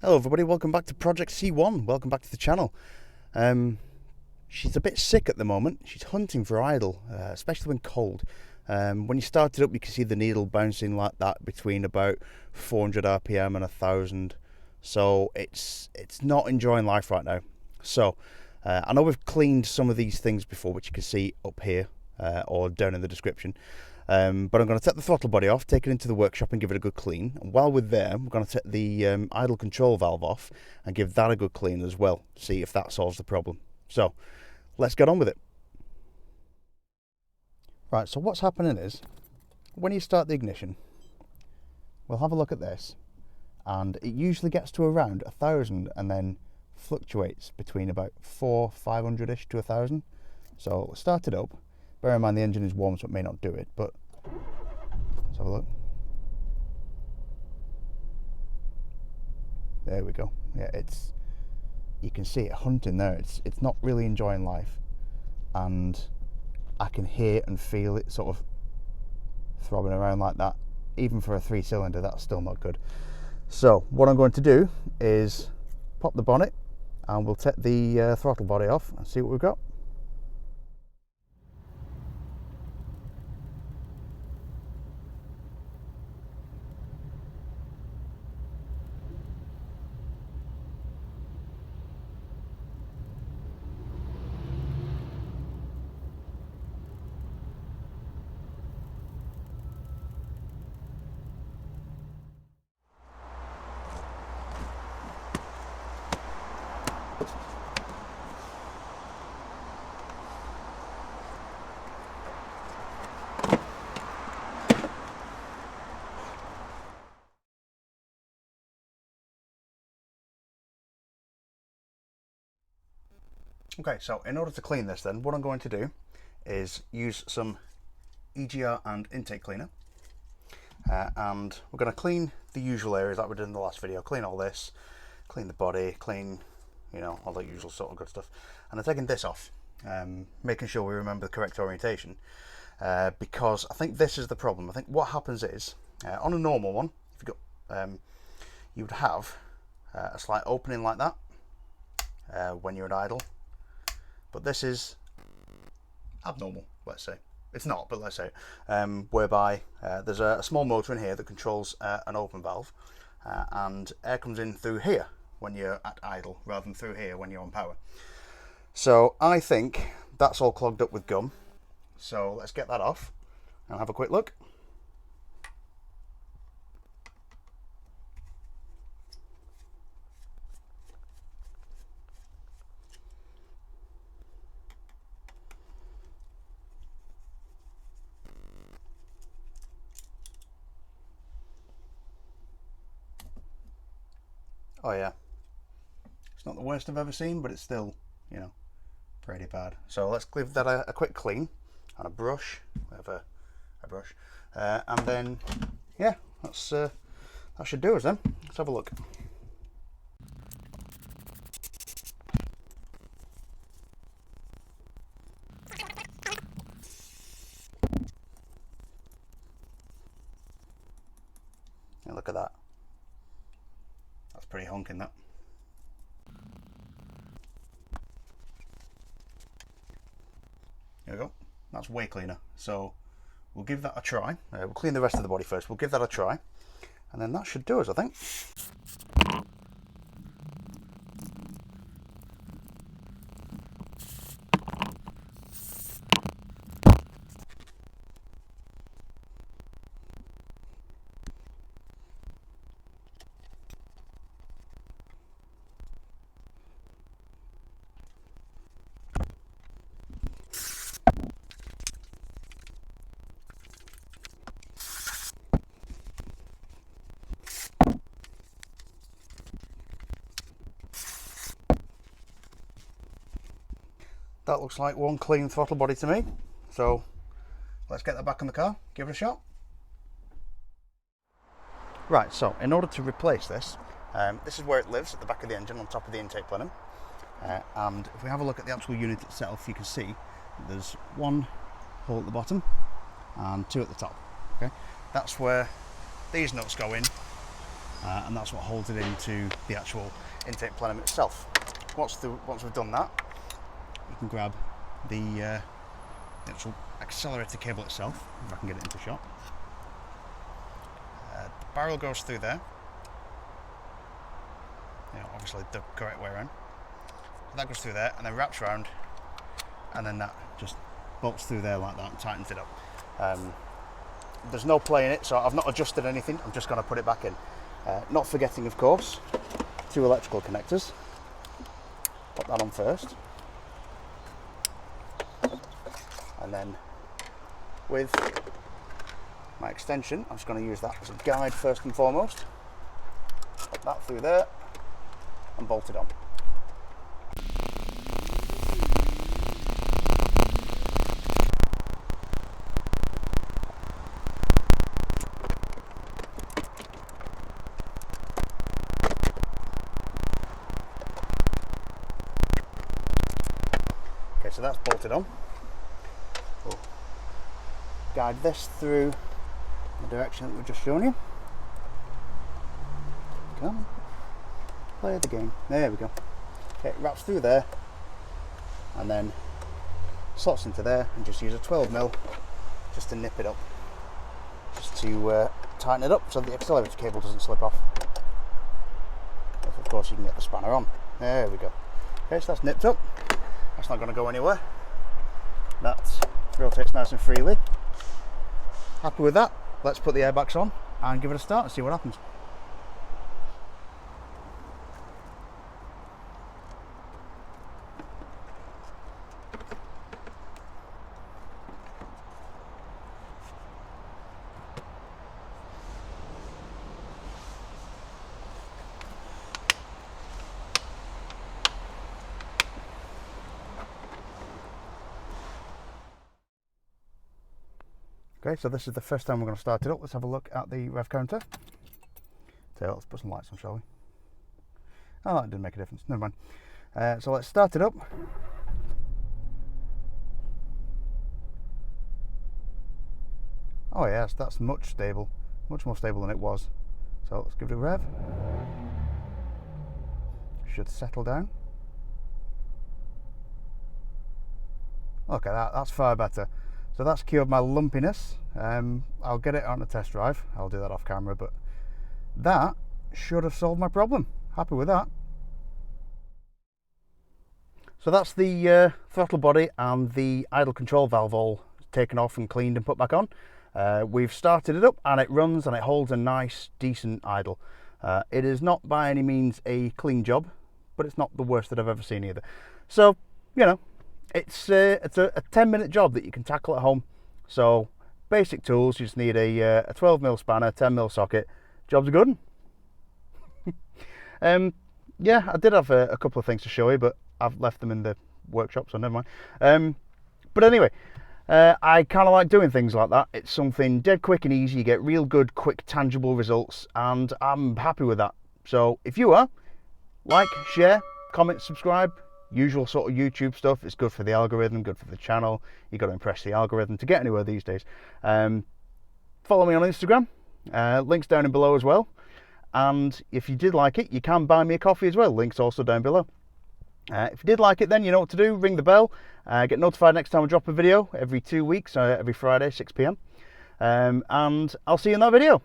Hello everybody, welcome back to Project C1, welcome back to the channel. She's a bit sick at the moment, she's hunting for idle, especially when cold. When you start it up you can see the needle bouncing like that between about 400 RPM and 1000, so it's not enjoying life right now. So I know we've cleaned some of these things before, which you can see up here or down in the description. But I'm going to take the throttle body off, take it into the workshop and give it a good clean. And while we're there, we're going to take the idle control valve off and give that a good clean as well, see if that solves the problem. So let's get on with it. Right, so what's happening is, when you start the ignition, we'll have a look at this, and it usually gets to around 1000 and then fluctuates between about 500-ish to 1000. So let's start it up. Bear in mind the engine is warm, so it may not do it, but let's have a look. There we go. Yeah, you can see it hunting there. It's not really enjoying life, and I can hear and feel it sort of throbbing around like that. Even for a 3-cylinder, that's still not good. So what I'm going to do is pop the bonnet, and we'll take the throttle body off and see what we've got. Okay, so in order to clean this then, what I'm going to do is use some EGR and intake cleaner. And we're going to clean the usual areas like we did in the last video. Clean all this, clean the body, clean, all the usual sort of good stuff. And I'm taking this off, making sure we remember the correct orientation, because I think this is the problem. I think what happens is, on a normal one, if you've got, you would have a slight opening like that when you're at idle. But this is abnormal, let's say. It's not, but let's say, whereby there's a small motor in here that controls an open valve, and air comes in through here when you're at idle, rather than through here when you're on power. So I think that's all clogged up with gum. So let's get that off and have a quick look. Oh yeah, it's not the worst I've ever seen, but it's still, pretty bad. So let's give that a quick clean and a brush. We have a brush, and then yeah, that should do us then. Let's have a look. Yeah, look at that. That's pretty honking, that. There we go. That's way cleaner. So we'll give that a try. We'll clean the rest of the body first. We'll give that a try, and then that should do us, I think. That looks like one clean throttle body to me. So let's get that back in the car, give it a shot. Right, so in order to replace this, this is where it lives, at the back of the engine on top of the intake plenum. And if we have a look at the actual unit itself, you can see there's one hole at the bottom and two at the top. Okay, that's where these nuts go in and that's what holds it into the actual intake plenum itself. Once we've done that, you can grab the actual accelerator cable itself, if I can get it into shot. The barrel goes through there, obviously the correct way around. So that goes through there and then wraps around, and then that just bolts through there like that and tightens it up. There's no play in it, so I've not adjusted anything, I'm just going to put it back in. Not forgetting, of course, 2 electrical connectors. Put that on first. And then with my extension, I'm just going to use that as a guide first and foremost. Put that through there and bolt it on. Okay, so that's bolted on. We'll guide this through the direction that we've just shown you. Come on, play the game. There we go. Okay, it wraps through there and then slots into there, and just use a 12mm just to nip it up, just to tighten it up so the accelerator cable doesn't slip off. If of course you can get the spanner on. There we go. Okay, so that's nipped up. That's not going to go anywhere. That rotates nice and freely. Happy with that? Let's put the airbags on and give it a start and see what happens. Okay, so this is the first time we're going to start it up. Let's have a look at the rev counter. So let's put some lights on, shall we? Oh, that didn't make a difference. Never mind. So let's start it up. Oh yes, that's much more stable than it was. So let's give it a rev. Should settle down. Okay, that's far better. So that's cured my lumpiness. I'll get it on a test drive. I'll do that off camera, but that should have solved my problem. Happy with that. So that's the throttle body and the idle control valve all taken off and cleaned and put back on. We've started it up and it runs and it holds a nice, decent idle. It is not by any means a clean job, but it's not the worst that I've ever seen either. So, you know, it's a 10-minute job that you can tackle at home. So basic tools, you just need a 12mm spanner, 10mm socket, job's a good one. Yeah, I did have a couple of things to show you, but I've left them in the workshop, so never mind. But anyway, I kind of like doing things like that. It's something dead quick and easy, you get real good, quick, tangible results, and I'm happy with that. So if you are, like, share, comment, subscribe. Usual sort of YouTube stuff. It's good for the algorithm, good for the channel. You got to impress the algorithm to get anywhere these days. Follow me on Instagram. Links down in below as well. And if you did like it, you can buy me a coffee as well. Links also down below. If you did like it, then you know what to do. Ring the bell. Get notified next time I drop a video every 2 weeks, every Friday, 6 PM. And I'll see you in that video.